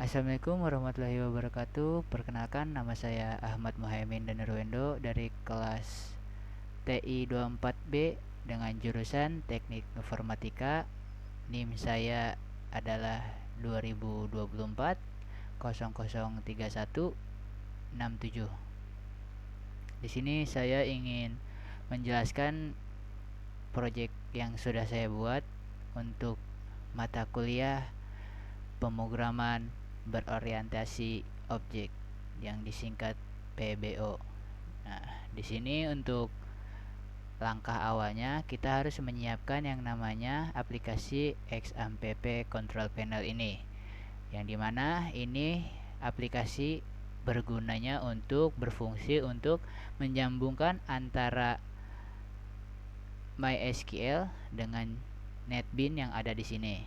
Assalamualaikum warahmatullahi wabarakatuh. Perkenalkan, nama saya Ahmad Muhaimin Danurwendo dari kelas TI 24B dengan jurusan Teknik Informatika. NIM saya adalah 2024 003167. Di sini saya ingin menjelaskan proyek yang sudah saya buat untuk mata kuliah pemrograman berorientasi objek yang disingkat PBO. Nah, di sini untuk langkah awalnya kita harus menyiapkan yang namanya aplikasi XAMPP Control Panel ini. Yang dimana ini aplikasi bergunanya untuk berfungsi untuk menyambungkan antara MySQL dengan NetBeans yang ada di sini.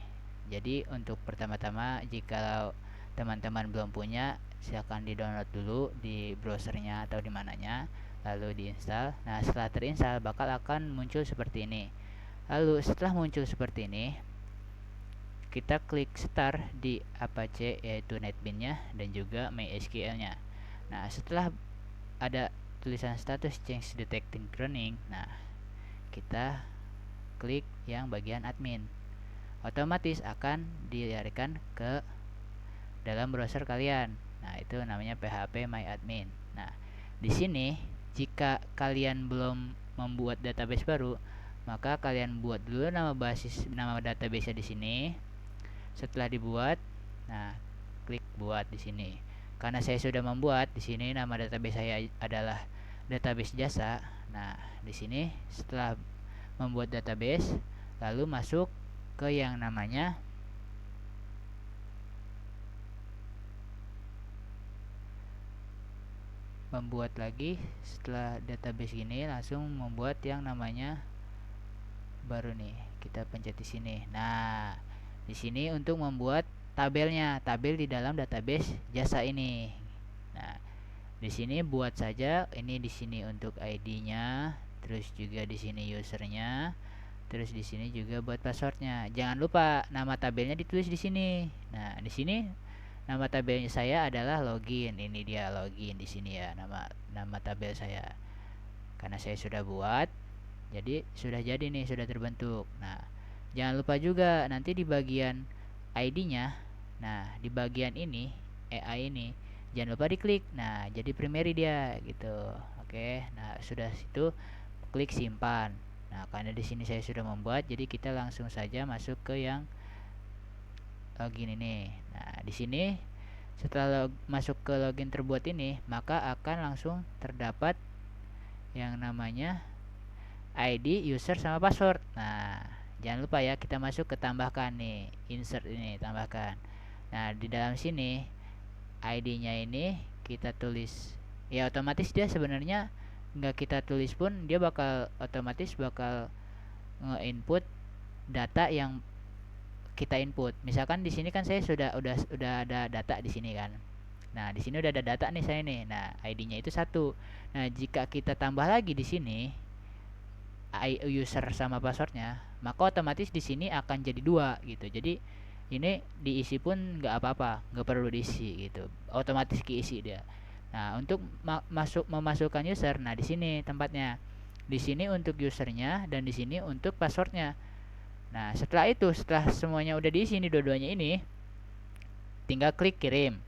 Jadi untuk pertama-tama jika teman-teman belum punya, silahkan di-download dulu di browsernya atau di mananya, lalu diinstal. Nah, setelah terinstall akan muncul seperti ini. Lalu setelah muncul seperti ini, kita klik start di Apache yaitu NetBeans-nya dan juga MySQL-nya. Nah, setelah ada tulisan status change detecting running, nah kita klik yang bagian admin. Otomatis akan dilarikan ke dalam browser kalian. Nah, itu namanya phpMyAdmin. Nah, di sini jika kalian belum membuat database baru, maka kalian buat dulu nama database di sini. Setelah dibuat, nah klik buat di sini. Karena saya sudah membuat di sini, nama database saya adalah database jasa. Nah, di sini setelah membuat database, lalu masuk ke yang namanya membuat lagi. Setelah database ini langsung membuat yang namanya baru nih. Kita pencet di sini. Nah, di sini untuk membuat tabelnya, tabel di dalam database jasa ini. Nah, di sini buat saja ini di sini untuk ID-nya, terus juga di sini usernya, terus di sini juga buat passwordnya. Jangan lupa nama tabelnya ditulis di sini. Nah, di sini nama tabelnya saya adalah login. Ini dia login di sini ya, nama tabel saya. Karena saya sudah buat, jadi sudah jadi nih, sudah terbentuk. Nah, jangan lupa juga nanti di bagian ID-nya. Nah, di bagian ini EA ini jangan lupa diklik. Nah, jadi primary dia gitu. Oke. Nah, sudah situ klik simpan. Nah, karena di sini saya sudah membuat, jadi kita langsung saja masuk ke yang login ini. Nah, di sini setelah masuk ke login terbuat ini, maka akan langsung terdapat yang namanya ID, user, sama password. Nah, jangan lupa ya, kita masuk ke tambahkan nih, insert ini, tambahkan. Nah, di dalam sini ID-nya ini kita tulis. Ya, otomatis dia sebenarnya nggak kita tulis pun dia otomatis bakal nge-input data yang kita input. Misalkan di sini kan saya udah ada data di sini kan. Nah, di sini udah ada data nih saya nih. Nah, ID-nya itu 1. Nah, jika kita tambah lagi di sini user sama passwordnya, maka otomatis di sini akan jadi 2 gitu. Jadi ini diisi pun nggak apa-apa, nggak perlu diisi gitu. Otomatis keisi dia. Nah, untuk memasukkan user, nah di sini tempatnya. Di sini untuk usernya dan di sini untuk passwordnya. Nah, setelah semuanya udah diisi nih dua-duanya ini, tinggal klik kirim.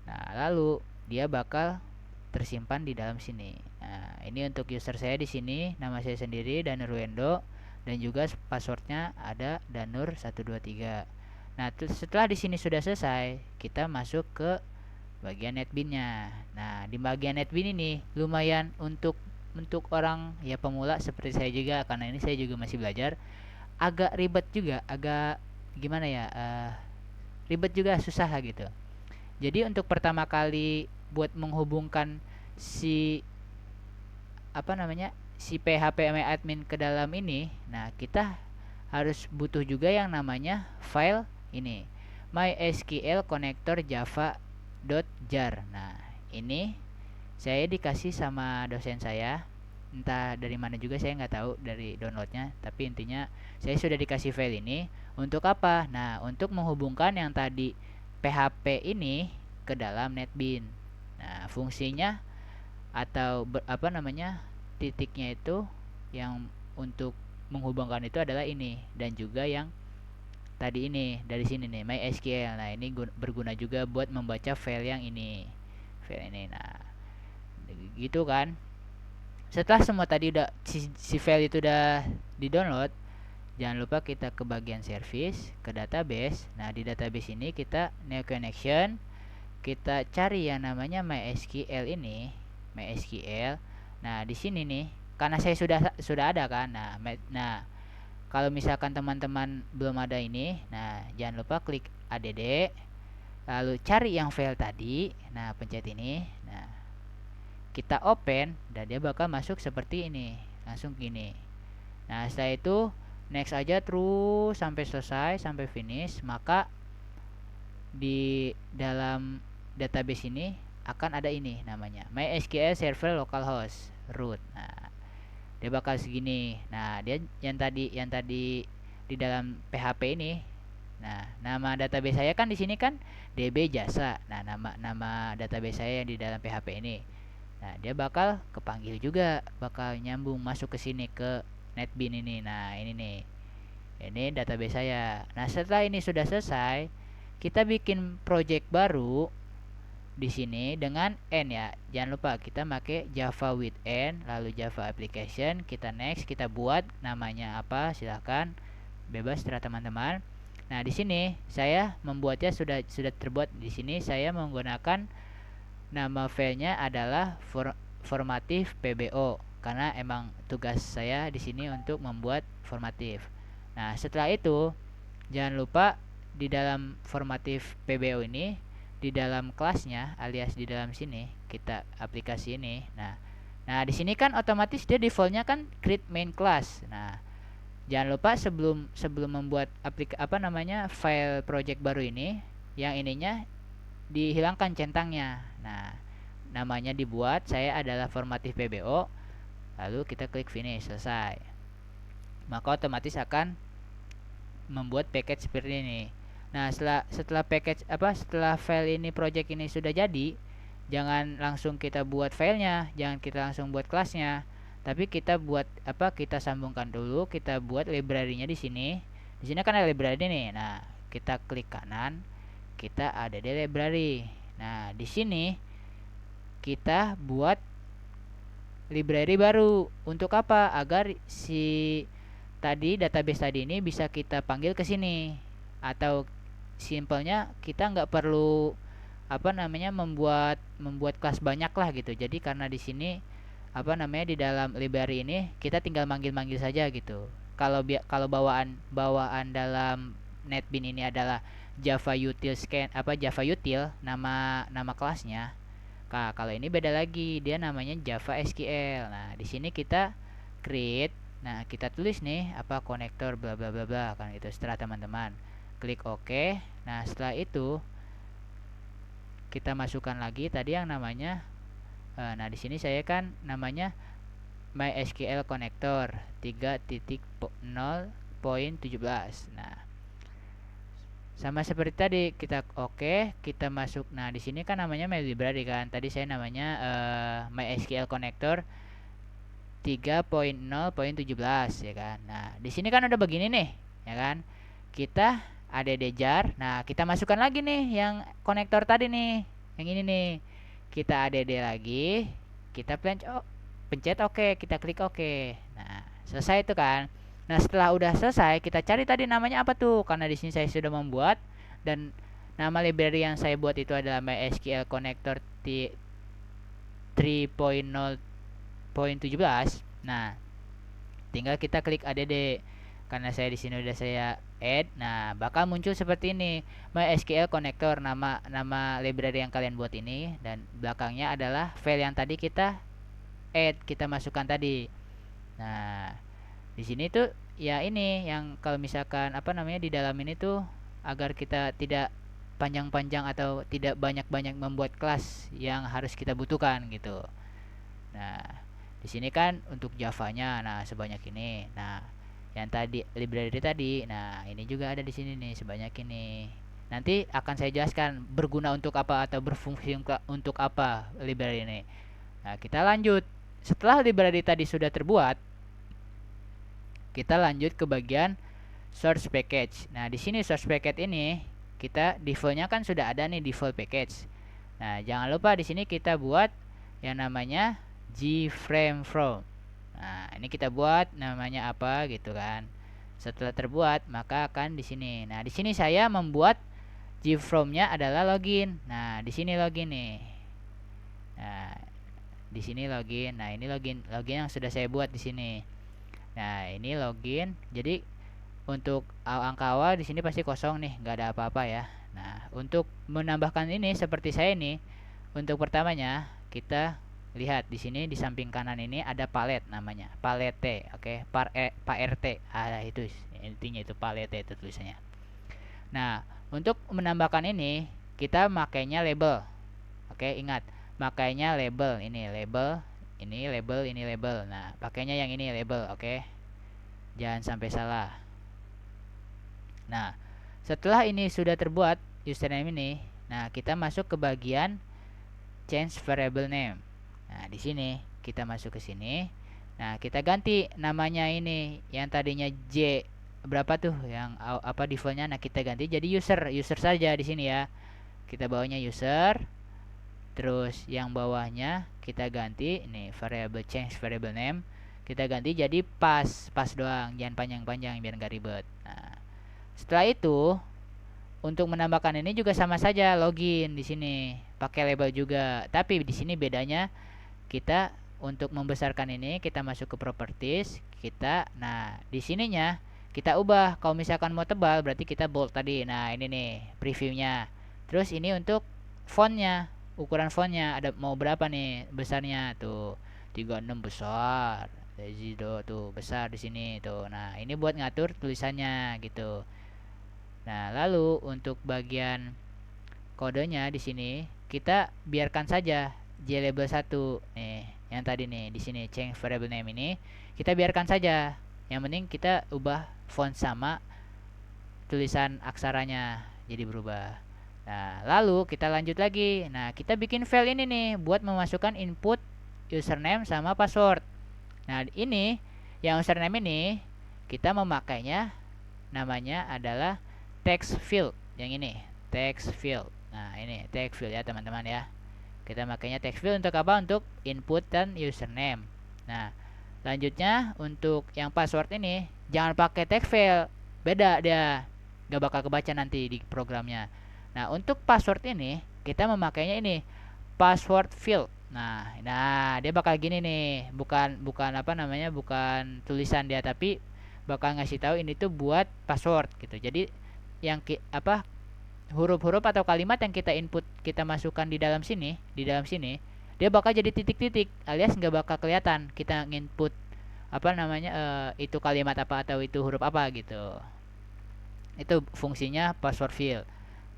Nah, lalu dia bakal tersimpan di dalam sini. Nah, ini untuk user saya di sini, nama saya sendiri Danurwendo, dan juga passwordnya ada Danur123. Nah, setelah di sini sudah selesai, kita masuk ke bagian NetBeans-nya. Nah, di bagian NetBeans ini lumayan untuk orang ya pemula seperti saya juga, karena ini saya juga masih belajar. Agak ribet juga, agak gimana ya? Ribet juga, susah lah gitu. Jadi untuk pertama kali buat menghubungkan si si phpMyAdmin ke dalam ini, nah kita harus butuh juga yang namanya file ini, MySQL connector java.jar. Nah, ini saya dikasih sama dosen saya, entah dari mana juga saya nggak tahu dari downloadnya, tapi intinya saya sudah dikasih file ini untuk apa? Nah, untuk menghubungkan yang tadi PHP ini ke dalam NetBeans. Nah, fungsinya atau titiknya itu yang untuk menghubungkan itu adalah ini, dan juga yang tadi ini dari sini nih MySQL. Nah, ini berguna juga buat membaca file yang ini, file ini. Nah, gitu kan. Setelah semua tadi udah si file itu udah di-download, jangan lupa kita ke bagian service, ke database. Nah, di database ini kita new connection, kita cari yang namanya MySQL ini, MySQL. Nah, di sini nih, karena saya sudah ada kan. Nah, kalau misalkan teman-teman belum ada ini, nah jangan lupa klik add, lalu cari yang file tadi. Nah, pencet ini. Nah, kita open dan dia bakal masuk seperti ini, langsung gini. Nah, setelah itu next aja terus sampai selesai, sampai finish. Maka di dalam database ini akan ada ini namanya MySQL Server Localhost root. Nah, dia bakal segini. Nah, dia yang tadi di dalam PHP ini. Nah, nama database saya kan di sini kan DB Jasa. Nah, nama database saya yang di dalam PHP ini. Nah, dia bakal kepanggil juga, bakal nyambung masuk ke sini ke NetBeans ini. Nah, ini nih. Ini database saya. Nah, setelah ini sudah selesai, kita bikin project baru di sini dengan N ya. Jangan lupa kita pakai Java with N, lalu Java application, kita next, kita buat namanya apa, silahkan bebas terserah teman-teman. Nah, di sini saya membuatnya sudah terbuat. Di sini saya menggunakan nama filenya adalah formatif PBO karena emang tugas saya di sini untuk membuat formatif. Nah, setelah itu jangan lupa di dalam formatif PBO ini, di dalam kelasnya alias di dalam sini kita aplikasi ini. Nah, di sini kan otomatis dia defaultnya kan create main class. Nah, jangan lupa sebelum membuat file project baru ini, yang ininya dihilangkan centangnya. Nah, namanya dibuat, saya adalah formatif PBO, lalu kita klik finish, selesai. Maka otomatis akan membuat package seperti ini. Nah, setelah file ini, project ini sudah jadi, jangan langsung kita buat filenya, jangan kita langsung buat kelasnya, tapi kita sambungkan dulu, kita buat library-nya di sini. Di sini kan ada library nih. Nah, kita klik kanan, kita ada di library. Nah, di sini kita buat library baru. Untuk apa? Agar si database tadi ini bisa kita panggil ke sini. Atau simpelnya kita nggak perlu membuat kelas banyak lah gitu. Jadi karena di sini di dalam library ini kita tinggal manggil-manggil saja gitu. Kalau bawaan dalam NetBeans ini adalah Java util Java util nama kelasnya. Nah, kalau ini beda lagi, dia namanya Java SQL. Nah, di sini kita create. Nah, kita tulis nih konektor bla bla bla bla kan gitu. Setelah teman-teman klik OK. Nah, setelah itu kita masukkan lagi tadi yang namanya nah, di sini saya kan namanya MySQL Connector 3.0.17. Nah, sama seperti tadi, kita kita masuk. Nah, di sini kan namanya My Library kan. Tadi saya namanya MySQL Connector 3.0.17 ya kan. Nah, di sini kan ada begini nih, ya kan. Kita ada jar. Nah, kita masukkan lagi nih yang konektor tadi nih. Yang ini nih. Kita add lagi, kita pencet OK, kita klik OK. Nah, selesai itu kan. Nah, setelah udah selesai, kita cari tadi namanya apa tuh? Karena di sini saya sudah membuat, dan nama library yang saya buat itu adalah MySQL Connector 3.0.17. Nah, tinggal kita klik add. Karena saya di sini udah saya add. Nah, bakal muncul seperti ini, MySQL Connector, nama library yang kalian buat ini, dan belakangnya adalah file yang tadi kita add, kita masukkan tadi. Nah, di sini tuh ya ini yang kalau misalkan di dalam ini tuh agar kita tidak panjang-panjang atau tidak banyak-banyak membuat kelas yang harus kita butuhkan gitu. Nah, di sini kan untuk Java-nya nah sebanyak ini. Nah, yang tadi library tadi, nah ini juga ada di sini nih sebanyak ini. Nanti akan saya jelaskan berguna untuk apa atau berfungsi untuk apa library ini. Nah, kita lanjut. Setelah library tadi sudah terbuat, kita lanjut ke bagian source package. Nah, di sini source package ini kita defaultnya kan sudah ada nih default package. Nah, jangan lupa di sini kita buat yang namanya gframe from. Nah, ini kita buat namanya apa gitu kan. Setelah terbuat, maka akan di sini. Nah, di sini saya membuat gfrome-nya adalah login. Nah, di sini login nih. Nah, di sini login. Nah, ini login yang sudah saya buat di sini. Nah, ini login. Jadi untuk angka awal di sini pasti kosong nih, nggak ada apa-apa ya. Nah, untuk menambahkan ini seperti saya ini, untuk pertamanya kita lihat di sini di samping kanan ini ada palet namanya, palette, oke, PART. Itu intinya itu palette itu tulisannya. Nah, untuk menambahkan ini kita makainya label. Oke, ingat, makainya label. Ini label, ini label, ini label. Nah, pakainya yang ini label, oke. Jangan sampai salah. Nah, setelah ini sudah terbuat username ini, nah kita masuk ke bagian change variable name. Nah, di sini kita masuk ke sini. Nah, kita ganti namanya ini yang tadinya J berapa tuh yang apa defaultnya. Nah, kita ganti jadi user saja di sini ya. Kita bawahnya user. Terus yang bawahnya kita ganti ini variable change variable name. Kita ganti jadi pas doang, jangan panjang-panjang biar nggak ribet. Nah, setelah itu untuk menambahkan ini juga sama saja login di sini, pakai label juga. Tapi di sini bedanya kita untuk membesarkan ini kita masuk ke properties, nah di sininya kita ubah. Kalau misalkan mau tebal berarti kita bold tadi. Nah, ini nih previewnya. Terus ini untuk fontnya, ukuran fontnya ada mau berapa nih besarnya tuh 36 besar. Zido tuh besar di sini tuh. Nah, ini buat ngatur tulisannya gitu. Nah, lalu untuk bagian kodenya di sini kita biarkan saja JLabel 1 nih, yang tadi nih di sini change variable name ini kita biarkan saja. Yang penting kita ubah font sama tulisan aksaranya jadi berubah. Nah, lalu kita lanjut lagi. Nah, kita bikin file ini nih buat memasukkan input username sama password. Nah, ini yang username ini kita memakainya namanya adalah text field. Yang ini text field. Nah, ini text field ya teman-teman ya. Kita makainya text field untuk apa? Untuk input dan username. Nah, lanjutnya untuk yang password ini jangan pakai text field, beda dia, gak bakal kebaca nanti di programnya. Nah, untuk password ini kita memakainya ini password field. Nah, dia bakal gini nih, bukan apa namanya, bukan tulisan dia, tapi bakal ngasih tahu ini tuh buat password gitu. Jadi yang apa huruf-huruf atau kalimat yang kita input, kita masukkan di dalam sini, dia bakal jadi titik-titik, alias nggak bakal kelihatan kita nginput apa namanya itu kalimat apa atau itu huruf apa gitu. Itu fungsinya password field.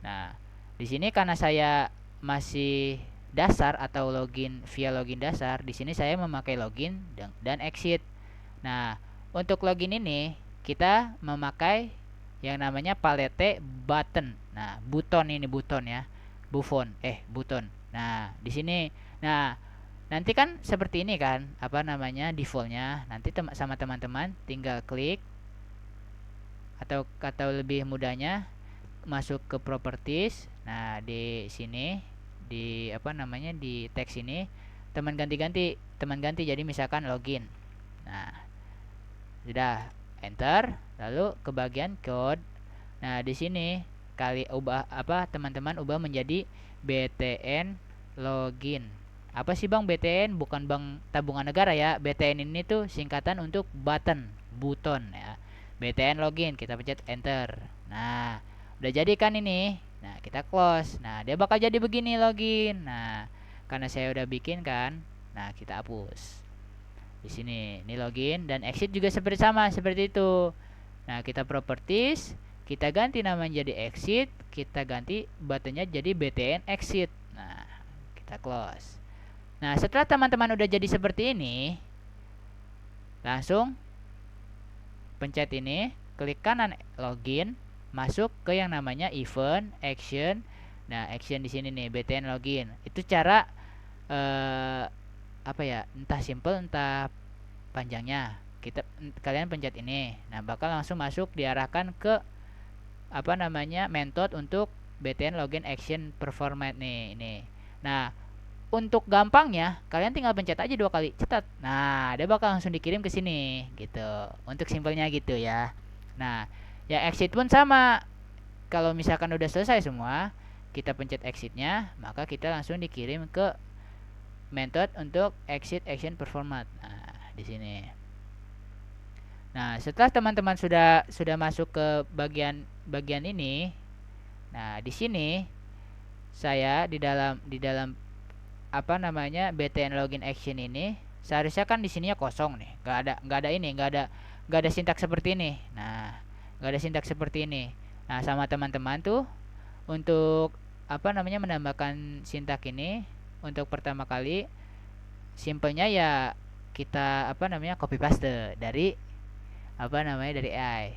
Nah, di sini karena saya masih dasar atau login via login dasar, di sini saya memakai login dan exit. Nah, untuk login ini kita memakai yang namanya palette button. Nah, buton ini buton ya. Buton. Nah, di sini. Nah, nanti kan seperti ini kan, apa namanya defaultnya. Nanti sama teman-teman tinggal klik atau lebih mudahnya masuk ke properties. Nah, di sini di apa namanya di teks ini teman ganti jadi misalkan login. Nah, sudah enter, lalu ke bagian code. Nah, di sini teman-teman ubah menjadi BTN login. Apa sih Bang BTN? Bukan Bank Tabungan Negara ya. BTN ini tuh singkatan untuk buton ya. BTN login, kita pencet enter. Nah, udah jadi kan ini. Nah, kita close. Nah, dia bakal jadi begini login. Nah, karena saya udah bikin kan. Nah, kita hapus. Di sini ini login dan exit juga seperti itu. Nah, kita properties, kita ganti namanya jadi exit, kita ganti buttonnya jadi BTN exit. Nah, kita close. Nah, setelah teman-teman udah jadi seperti ini, langsung pencet ini, klik kanan login. masuk ke yang namanya event action. Nah, action di sini nih btn login. Itu cara apa ya, entah simple entah panjangnya. Kalian pencet ini. Nah, bakal langsung masuk, diarahkan ke apa namanya method untuk btn login action performat nih ini. Nah, untuk gampangnya kalian tinggal pencet aja 2 kali, cetat. Nah, dia bakal langsung dikirim ke sini gitu. Untuk simpelnya gitu ya. Nah, ya exit pun sama. Kalau misalkan udah selesai semua, kita pencet exitnya, maka kita langsung dikirim ke method untuk exit action performat. Nah, di sini. Nah, setelah teman-teman sudah masuk ke bagian ini, nah di sini saya di dalam apa namanya btn login action ini, seharusnya kan di sininya kosong nih, nggak ada sintak seperti ini. Nah, nggak ada sintak seperti ini. Nah, sama teman-teman tuh untuk apa namanya menambahkan sintak ini, untuk pertama kali simpelnya ya kita apa namanya copy paste dari apa namanya dari AI.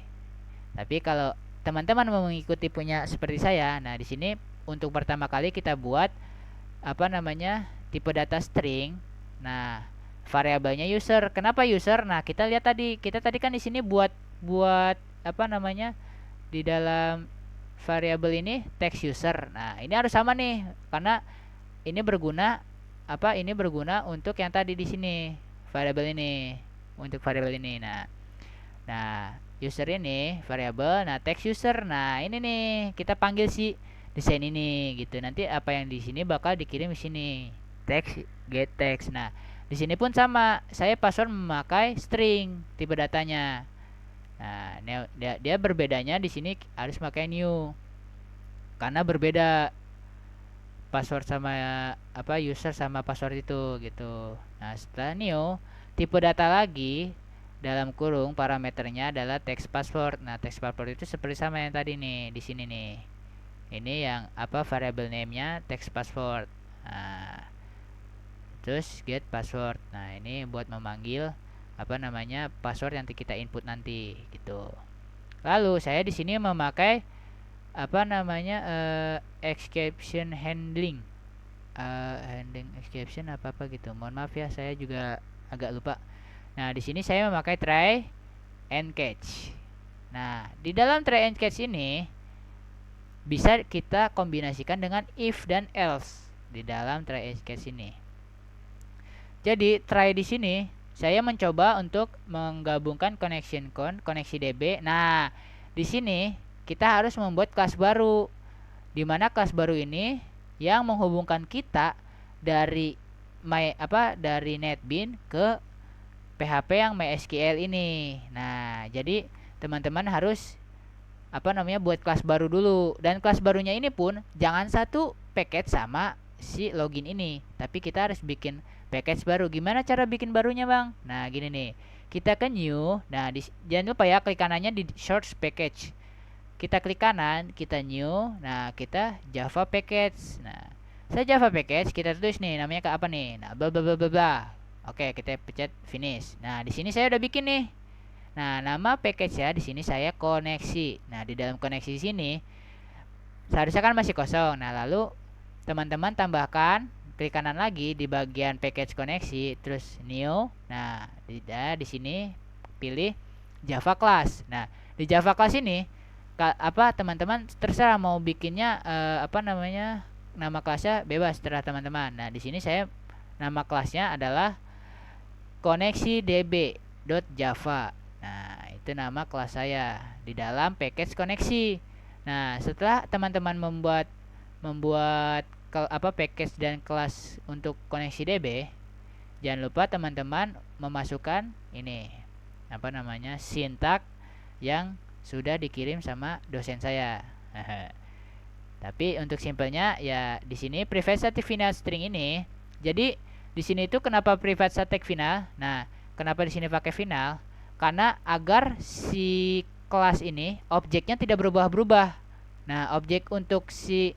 Tapi kalau teman-teman mau mengikuti punya seperti saya, nah di sini untuk pertama kali kita buat apa namanya tipe data string. Nah, variabelnya user. Kenapa user? Nah, kita lihat tadi, kita tadi kan di sini buat apa namanya di dalam variabel ini text user. Nah, ini harus sama nih karena ini berguna apa, ini berguna untuk yang tadi di sini variabel ini, untuk variabel ini. Nah, user ini variabel, nah text user. Nah, ini nih kita panggil si desain ini gitu. Nanti apa yang di sini bakal dikirim ke sini. Text get text. Nah, di sini pun sama. Saya password memakai string tipe datanya. Nah, dia berbedanya di sini harus pakai new. Karena berbeda password sama apa user sama password itu gitu. Nah, setelah new, tipe data lagi dalam kurung parameternya adalah text password. Nah, text password itu seperti sama yang tadi nih di sini nih. Ini yang apa variable name-nya text password. Nah, terus get password. Nah, ini buat memanggil apa namanya password yang kita input nanti gitu. Lalu saya di sini memakai apa namanya exception handling. Handling exception apa gitu. Mohon maaf ya, saya juga agak lupa. Nah, di sini saya memakai try and catch. Nah, di dalam try and catch ini bisa kita kombinasikan dengan if dan else di dalam try and catch ini. Jadi, try di sini saya mencoba untuk menggabungkan koneksi DB. Nah, di sini kita harus membuat kelas baru, di mana kelas baru ini yang menghubungkan kita dari dari NetBeans ke PHP yang MySQL ini. Nah, jadi teman-teman harus apa namanya buat kelas baru dulu, dan kelas barunya ini pun jangan satu package sama si login ini, tapi kita harus bikin package baru. Gimana cara bikin barunya, Bang? Nah, gini nih. Kita ke new. Nah, jangan lupa ya klik kanannya di source package. Kita klik kanan, kita new. Nah, kita Java package. Nah, saya Java package, kita tulis nih namanya ke apa nih? Nah, bla bla bla bla bla. Oke, kita pencet finish. Nah, di sini saya udah bikin nih. Nah, nama package ya di sini saya koneksi. Nah, di dalam koneksi di sini seharusnya kan masih kosong. Nah, lalu teman-teman tambahkan, klik kanan lagi di bagian package koneksi, terus new. Nah, di sini pilih Java class. Nah, di Java class ini apa teman-teman terserah mau bikinnya apa namanya nama kelasnya bebas terserah teman-teman. Nah, di sini saya nama kelasnya adalah koneksi db.java. Nah, itu nama kelas saya di dalam package koneksi. Nah, setelah teman-teman membuat package dan kelas untuk koneksi DB, jangan lupa teman-teman memasukkan ini apa namanya sintak yang sudah dikirim sama dosen saya. Tapi untuk simpelnya ya di sini private static final string ini. Jadi di sini itu kenapa private static final? Nah, kenapa di sini pakai final? Karena agar si kelas ini objeknya tidak berubah-ubah. Nah, objek untuk si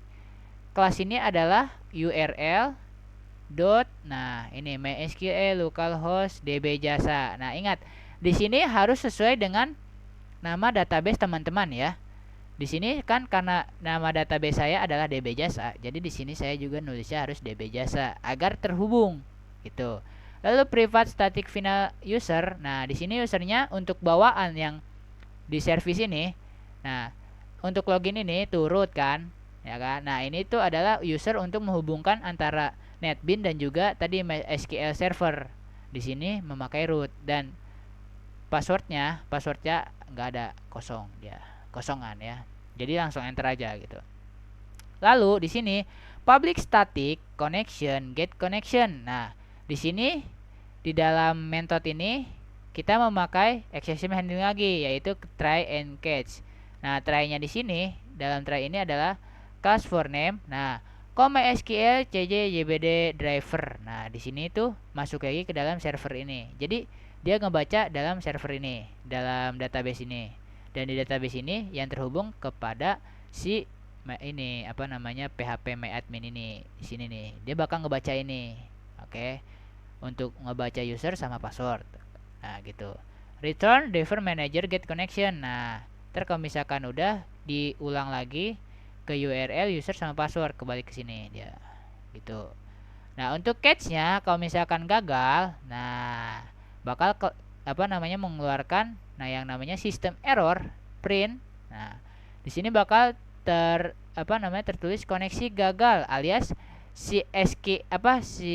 kelas ini adalah URL nah ini MySQL localhost DB jasa. Nah, ingat di sini harus sesuai dengan nama database teman-teman ya. Di sini kan karena nama database saya adalah DB Jasa, jadi di sini saya juga nulisnya harus DB Jasa agar terhubung gitu. Lalu private static final user. Nah, di sini usernya untuk bawaan yang di service ini. Nah, untuk login ini turut kan, ya kan? Nah, ini tuh adalah user untuk menghubungkan antara NetBeans dan juga tadi MySQL server. Di sini memakai root dan passwordnya nggak ada, kosong, dia kosongan ya. Jadi langsung enter aja gitu. Lalu di sini public static connection get connection. Nah, di sini di dalam method ini kita memakai exception handling lagi, yaitu try and catch. Nah, try-nya di sini dalam try ini adalah class for name. Nah, MySQL CJ JBD driver. Nah, di sini tuh masuk lagi ke dalam server ini. Jadi dia ngebaca dalam server ini, dalam database ini. Dan di database ini yang terhubung kepada si ini apa namanya PHP MyAdmin ini. Di sini nih, dia bakal ngebaca ini. Oke. Untuk ngebaca user sama password. Nah, gitu. Return driver manager get connection. Nah, kalau misalkan udah diulang lagi ke URL user sama password, kembali ke sini dia. Gitu. Nah, untuk catch-nya kalau misalkan gagal, nah bakal mengeluarkan yang namanya system error print. Nah, di sini bakal tertulis koneksi gagal, alias si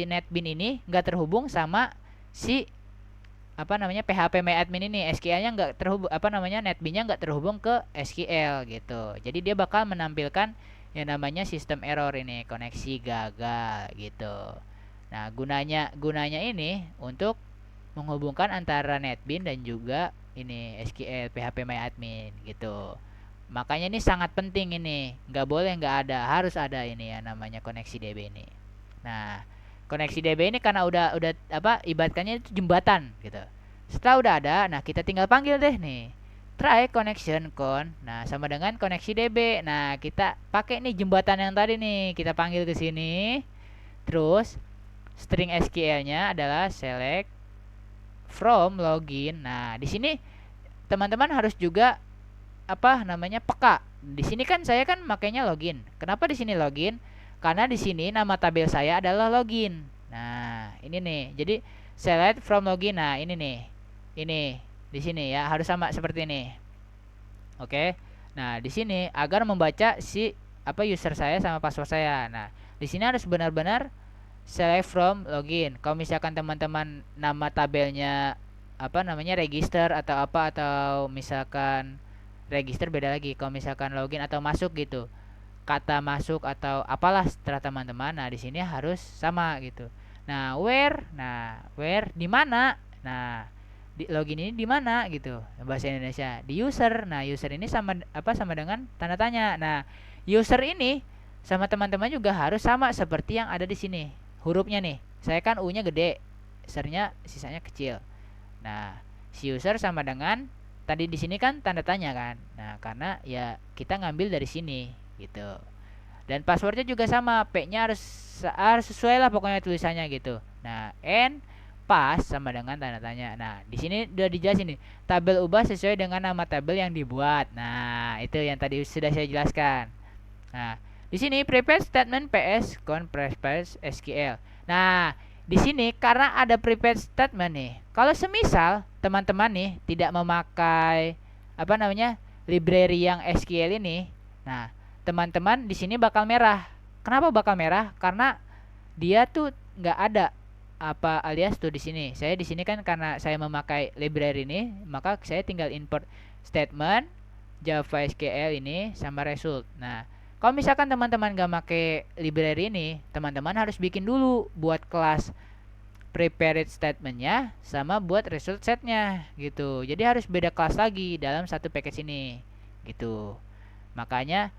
NetBeans ini nggak terhubung sama si PHP MyAdmin ini. SQL-nya nggak terhubung, NetBeans-nya nggak terhubung ke SQL gitu. Jadi dia bakal menampilkan yang namanya sistem error ini, koneksi gagal gitu. Nah, gunanya ini untuk menghubungkan antara NetBeans dan juga ini SQL PHP MyAdmin gitu. Makanya ini sangat penting, ini nggak boleh nggak ada, harus ada ini ya namanya koneksi DB ini. Nah, koneksi DB ini karena udah ibaratkannya itu jembatan gitu. Setelah udah ada, nah kita tinggal panggil deh nih, try connection con. Nah, sama dengan koneksi DB. Nah, kita pakai nih jembatan yang tadi nih, kita panggil ke sini. Terus string SQL-nya adalah select from login. Nah, di sini teman-teman harus juga peka. Di sini kan saya kan makainya login. Kenapa di sini login? Karena di sini nama tabel saya adalah login. Nah, ini nih. Jadi select from login. Nah, ini nih. Ini di sini ya, harus sama seperti ini. Oke. Nah, di sini agar membaca si user saya sama password saya. Nah, di sini harus benar-benar select from login. Kalau misalkan teman-teman nama tabelnya register atau misalkan register beda lagi. Kalau misalkan login atau masuk gitu, kata masuk atau apalah setelah teman-teman, nah di sini harus sama gitu. Nah, where di mana? Nah, di login ini di mana gitu, bahasa Indonesia di user. Nah, user ini sama dengan tanda tanya. Nah, user ini sama teman-teman juga harus sama seperti yang ada di sini hurufnya nih. Saya kan U-nya gede, usernya sisanya kecil. Nah, si user sama dengan tadi di sini kan tanda tanya kan. Nah, karena ya kita ngambil dari sini gitu. Dan passwordnya juga sama, P-nya harus sesuai lah pokoknya tulisannya gitu. Nah, N pass sama dengan tanda tanya. Nah, di sini udah dijelasin nih, tabel ubah sesuai dengan nama tabel yang dibuat. Nah, itu yang tadi sudah saya jelaskan. Nah, di sini prepare statement PS con prepare SQL. Nah, di sini karena ada prepare statement nih. Kalau semisal teman-teman nih tidak memakai library yang SQL ini, nah, teman-teman di sini bakal merah. Kenapa bakal merah? Karena dia tuh nggak ada alias tuh di sini. Saya di sini kan karena saya memakai library ini, maka saya tinggal import statement Java SQL ini sama result. Nah, kalau misalkan teman-teman gak pakai library ini, teman-teman harus bikin dulu buat kelas prepared statementnya sama buat result setnya gitu. Jadi harus beda kelas lagi dalam satu package ini gitu. Makanya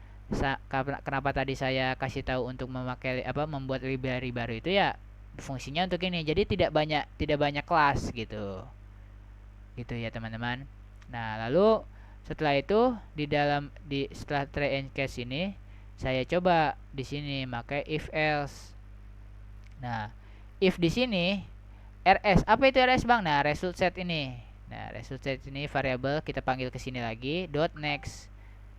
kenapa tadi saya kasih tahu untuk membuat library baru itu ya, fungsinya untuk ini. Jadi tidak banyak kelas gitu. Gitu ya, teman-teman. Nah, lalu setelah itu setelah try and catch ini, saya coba di sini pakai if else. Nah, if di sini rs, apa itu rs bang? Nah, result set ini. Nah, result set ini variabel kita panggil ke sini lagi dot next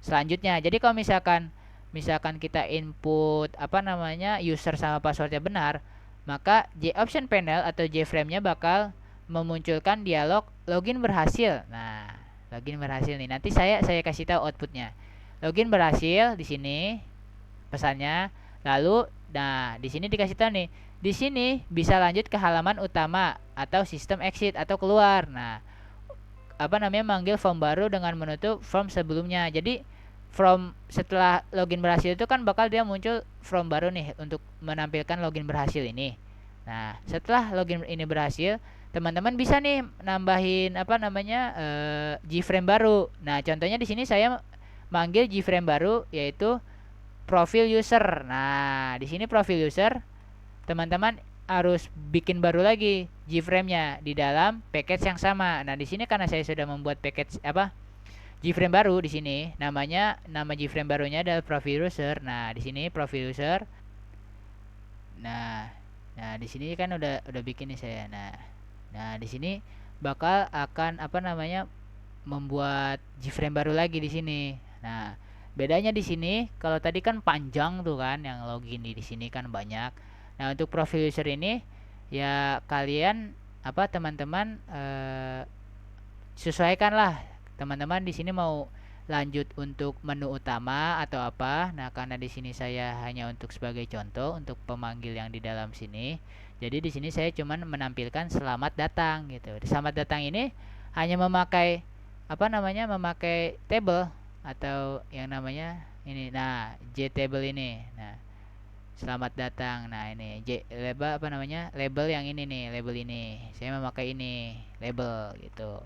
selanjutnya. Jadi kalau misalkan kita input apa namanya user sama passwordnya benar, maka JOption panel atau JFrame-nya bakal memunculkan dialog login berhasil. Nah, login berhasil nih. Nanti saya kasih tahu outputnya. Login berhasil di sini pesannya. Lalu, nah di sini dikasih tahu nih. Di sini bisa lanjut ke halaman utama atau sistem exit atau keluar. Nah, apa namanya manggil form baru dengan menutup form sebelumnya. Jadi form setelah login berhasil itu kan bakal dia muncul form baru nih untuk menampilkan login berhasil ini. Nah, setelah login ini berhasil, teman-teman bisa nih nambahin apa namanya Gframe baru. Nah, contohnya di sini saya manggil Gframe baru yaitu profil user. Nah, di sini profil user teman-teman harus bikin baru lagi Gframe-nya di dalam package yang sama. Nah, di sini karena saya sudah membuat package Gframe baru di sini, nama Gframe barunya adalah profil user. Nah, di sini profil user. Nah, di sini kan udah bikin nih saya. Nah, di sini bakal akan apa namanya membuat Gframe baru lagi di sini. Nah, bedanya di sini kalau tadi kan panjang tuh kan yang login di sini kan banyak. Nah, untuk profil user ini ya kalian apa teman-teman sesuaikanlah. Teman-teman di sini mau lanjut untuk menu utama atau apa. Nah, karena di sini saya hanya untuk sebagai contoh untuk pemanggil yang di dalam sini. Jadi di sini saya cuman menampilkan selamat datang gitu. Di selamat datang ini hanya memakai apa namanya memakai table atau yang namanya ini. Nah, JTable ini. Nah, selamat datang. Nah, ini label apa namanya? Label yang ini nih, label ini. Saya memakai ini, label gitu.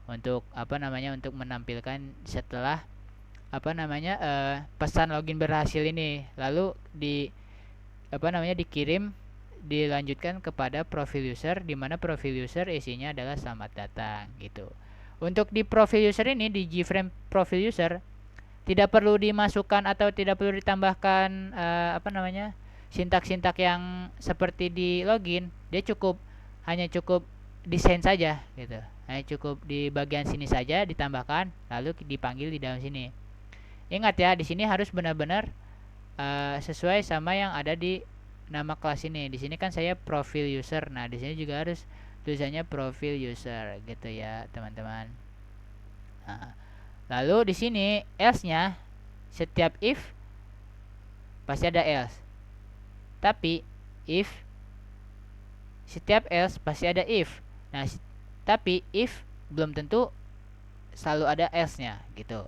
Untuk apa namanya? Untuk menampilkan setelah apa namanya? Pesan login berhasil ini. Lalu apa namanya? Dilanjutkan kepada profil user di mana profil user isinya adalah selamat datang gitu. Untuk di profil user ini di Gframe profil user tidak perlu dimasukkan atau tidak perlu ditambahkan apa namanya sintak-sintak yang seperti di login. Dia hanya cukup desain saja gitu, hanya cukup di bagian sini saja ditambahkan lalu dipanggil di dalam sini. Ingat ya, di sini harus benar-benar sesuai sama yang ada di nama kelas ini. Di sini kan saya profil user. Nah, di sini juga harus tulisannya profil user gitu ya teman-teman. Nah, lalu di sini else-nya setiap if pasti ada else. Tapi if setiap else pasti ada if. Nah, tapi if belum tentu selalu ada else-nya gitu.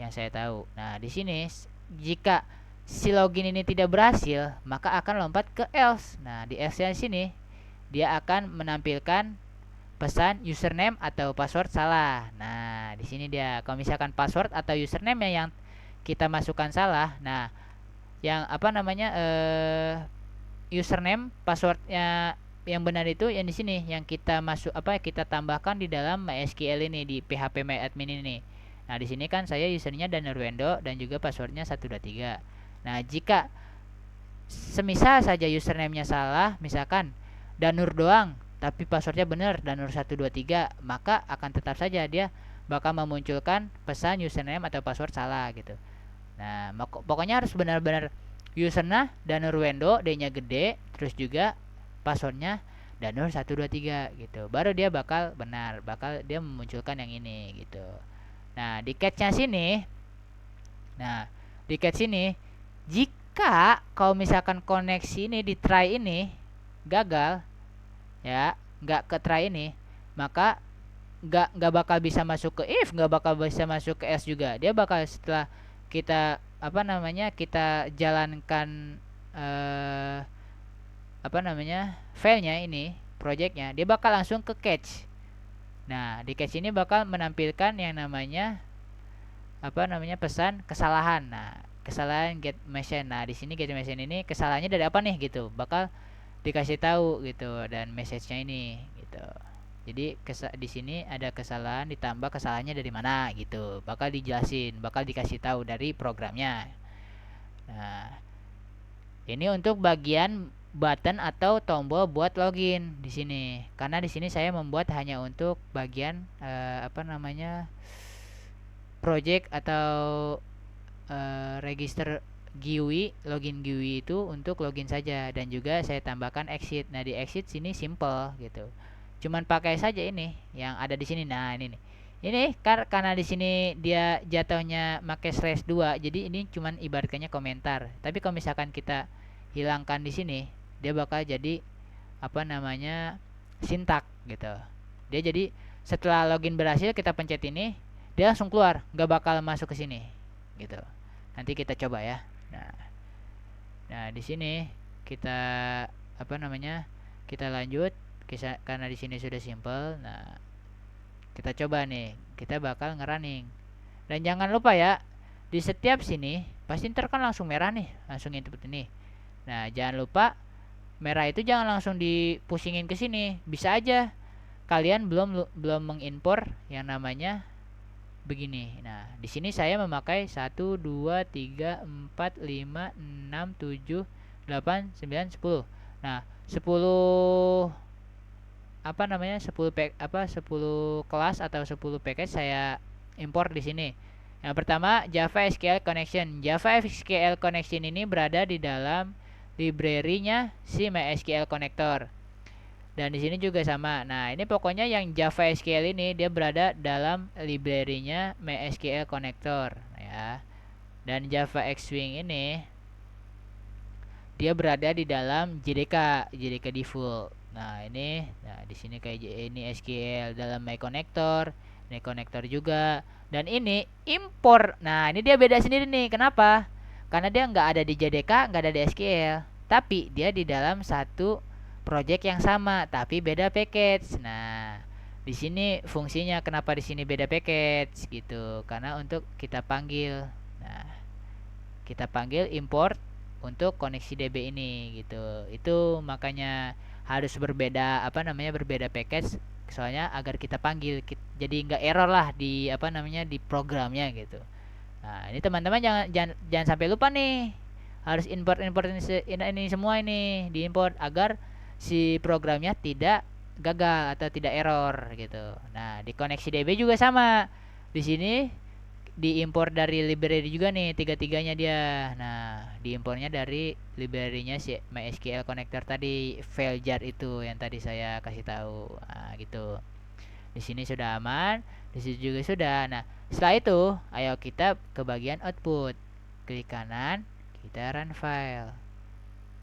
Yang saya tahu. Nah, di sini jika si login ini tidak berhasil, maka akan lompat ke else. Nah, di else-nya sini dia akan menampilkan pesan username atau password salah. Nah, di sini dia kalau misalkan password atau username yang kita masukkan salah, nah yang apa namanya username passwordnya yang benar itu yang di sini yang kita kita tambahkan di dalam MySQL ini di phpMyAdmin ini. Nah, di sini kan saya usernya Danurwendo dan juga passwordnya 123. Nah, jika semisal saja username-nya salah, misalkan Danur doang tapi passwordnya benar Danur 123, maka akan tetap saja dia bakal memunculkan pesan username atau password salah gitu. Nah, pokoknya harus benar-benar usernya Danurwendo, D-nya gede, terus juga passwordnya Danur 123 gitu. Baru dia bakal benar, bakal dia memunculkan yang ini gitu. Nah, di catch-nya sini, jika kalau misalkan koneksi ini di try ini gagal, ya nggak ke try ini, maka nggak bakal bisa masuk ke if, nggak bakal bisa masuk ke else juga. Dia bakal setelah kita apa namanya kita jalankan apa namanya filenya ini projectnya, dia bakal langsung ke catch. Nah, di catch ini bakal menampilkan yang namanya apa namanya pesan kesalahan. Nah, kesalahan get message. Nah, di sini get message ini kesalahannya dari apa nih gitu, bakal dikasih tahu gitu dan message-nya ini gitu. Jadi di sini ada kesalahan ditambah kesalahannya dari mana gitu. Bakal dijelasin, bakal dikasih tahu dari programnya. Nah, ini untuk bagian button atau tombol buat login di sini. Karena di sini saya membuat hanya untuk bagian apa namanya project atau register GUI, login GUI itu untuk login saja, dan juga saya tambahkan exit. Nah, di exit sini simple gitu. Cuman pakai saja ini yang ada di sini. Nah, ini nih. Ini karena di sini dia jatuhnya pakai /2, jadi ini cuman ibaratkannya komentar. Tapi kalau misalkan kita hilangkan di sini, dia bakal jadi apa namanya? Sintak gitu. Dia jadi setelah login berhasil kita pencet ini, dia langsung keluar, nggak bakal masuk ke sini gitu. Nanti kita coba ya. Nah, di sini kita apa namanya? Kita lanjut karena di sini sudah simple. Nah, kita coba nih. Kita bakal ngerunning. Dan jangan lupa ya, di setiap sini pasti ntar kan langsung merah nih, langsung input ini. Nah, jangan lupa merah itu jangan langsung dipusingin ke sini. Bisa aja kalian belum mengimpor yang namanya begini. Nah, di sini saya memakai 1 2 3 4 5 6 7 8 9 10. Nah, 10 apa namanya? 10 kelas atau 10 package saya impor di sini. Yang pertama Java SQL Connection. Java SQL Connection ini berada di dalam library-nya si MySQL Connector. Dan di sini juga sama. Nah, ini pokoknya yang Java SQL ini dia berada dalam library-nya MySQL Connector ya. Dan Java Xwing ini dia berada di dalam JDK default. Nah, di sini kayak ini SQL dalam My Connector, ini connector juga. Dan ini impor. Nah, ini dia beda sendiri nih. Kenapa? Karena dia nggak ada di JDK, nggak ada di SQL, tapi dia di dalam satu project yang sama, tapi beda package. Nah, di sini fungsinya kenapa di sini beda package gitu? Karena untuk kita panggil. Nah, kita panggil import untuk koneksi DB ini gitu. Itu makanya harus berbeda berbeda package, soalnya agar kita panggil jadi nggak error lah di di programnya gitu. Nah, ini teman-teman jangan sampai lupa nih. Harus import ini semua ini diimport agar si programnya tidak gagal atau tidak error gitu. Nah, di koneksi DB juga sama. Di sini diimpor dari library juga nih, tiga-tiganya dia. Nah, diimpornya dari library-nya si MySQL connector tadi, file jar itu yang tadi saya kasih tahu. Nah, gitu. Di sini sudah aman, di sini juga sudah. Nah, setelah itu ayo kita ke bagian output. Klik kanan, kita run file.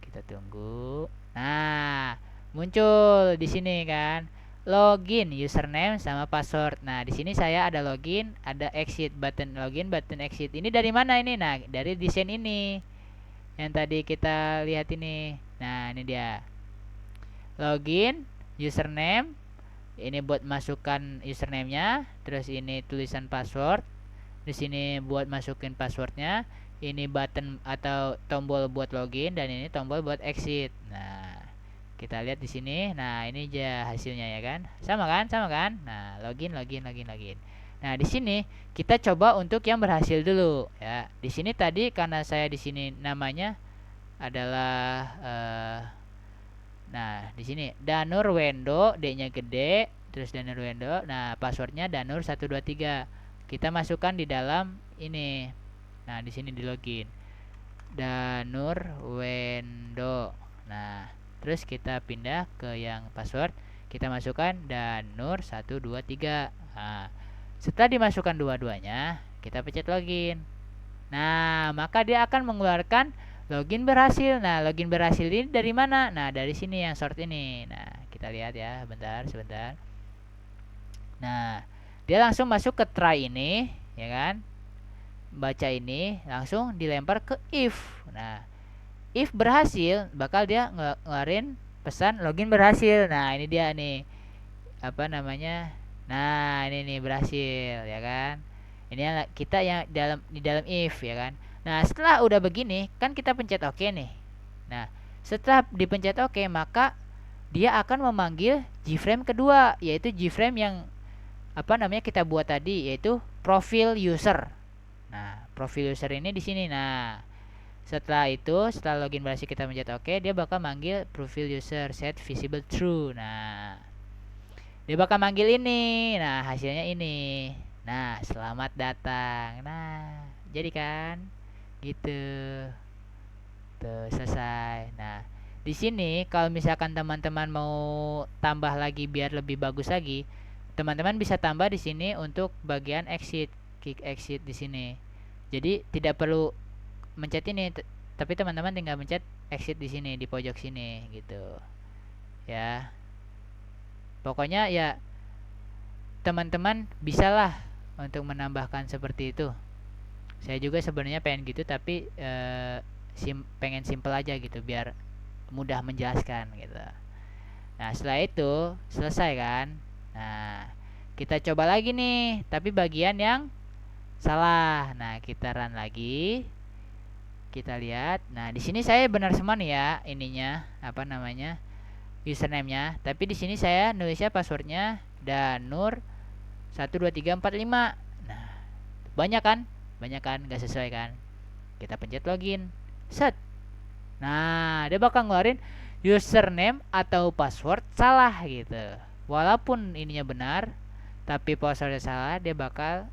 Kita tunggu. Nah, muncul di sini kan login, username sama password. Nah, di sini saya ada login, ada exit, button login, button exit. Ini dari mana ini? Nah, dari desain ini yang tadi kita lihat ini. Nah, ini dia login, username. Ini buat masukkan username-nya, terus ini tulisan password. Di sini buat masukin passwordnya. Ini button atau tombol buat login, dan ini tombol buat exit. Nah, kita lihat di sini. Nah, ini aja hasilnya ya kan. Sama kan? Sama kan? Nah, login. Nah, di sini kita coba untuk yang berhasil dulu ya. Di sini tadi karena saya di sini namanya adalah nah, di sini Danur Wendo, D-nya gede, terus Danur Wendo. Nah, passwordnya Danur 123. Kita masukkan di dalam ini. Nah, di sini di login. Danur Wendo. Nah, terus kita pindah ke yang password, kita masukkan Danur 123. Nah, setelah dimasukkan dua-duanya, kita pencet login. Nah, maka dia akan mengeluarkan login berhasil. Nah, login berhasil ini dari mana? Nah, dari sini yang sort ini. Nah, kita lihat ya, sebentar. Nah, dia langsung masuk ke try ini, ya kan? Baca ini, langsung dilempar ke if. Nah, if berhasil, bakal dia ngeluarin pesan login berhasil. Nah, ini dia nih. Nah, ini nih berhasil, ya kan? Ini kita yang di dalam if, ya kan? Nah, setelah udah begini, kan kita pencet OK nih. Nah, setelah dipencet OK, maka dia akan memanggil JFrame kedua, yaitu JFrame yang kita buat tadi, yaitu profil user. Nah, profil user ini di sini. Nah, setelah login berhasil kita pencet OK, dia bakal manggil profil user set visible true. Nah, dia bakal manggil ini. Nah, hasilnya ini. Nah, selamat datang. Nah, jadi kan gitu. Tuh, selesai. Nah, di sini kalau misalkan teman-teman mau tambah lagi biar lebih bagus lagi, teman-teman bisa tambah di sini untuk bagian exit, kick exit di sini. Jadi tidak perlu mencet ini, tapi teman-teman tinggal mencet exit di sini di pojok sini gitu. Ya. Pokoknya ya teman-teman bisalah untuk menambahkan seperti itu. Saya juga sebenarnya pengen gitu tapi pengen simple aja gitu biar mudah menjelaskan gitu. Nah, setelah itu selesai kan. Nah, kita coba lagi nih, tapi bagian yang salah. Nah, kita run lagi. Kita lihat. Nah, di sini saya benar semua nih ya ininya, apa namanya? Username-nya. Tapi di sini saya nulisnya passwordnya Danur 12345. Nah, banyak kan? Banyak kan? Gak sesuai kan? Kita pencet login. Set. Nah, dia bakal ngeluarin username atau password salah gitu. Walaupun ininya benar, tapi passwordnya salah, dia bakal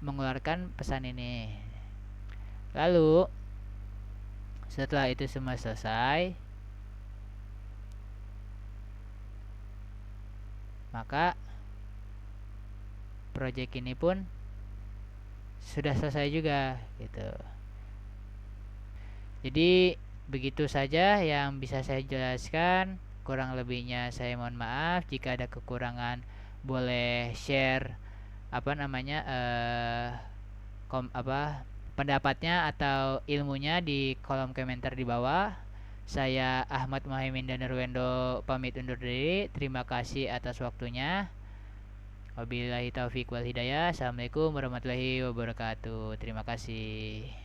mengeluarkan pesan ini. Lalu, setelah itu semua selesai, maka project ini pun sudah selesai juga gitu. Jadi begitu saja yang bisa saya jelaskan. Kurang lebihnya saya mohon maaf. Jika ada kekurangan boleh share apa namanya pendapatnya atau ilmunya di kolom komentar di bawah. Saya Ahmad Muhaimin dan Nurwendo pamit undur diri. Terima kasih atas waktunya. Wabillahi taufiq wal hidayah. Assalamualaikum warahmatullahi wabarakatuh. Terima kasih.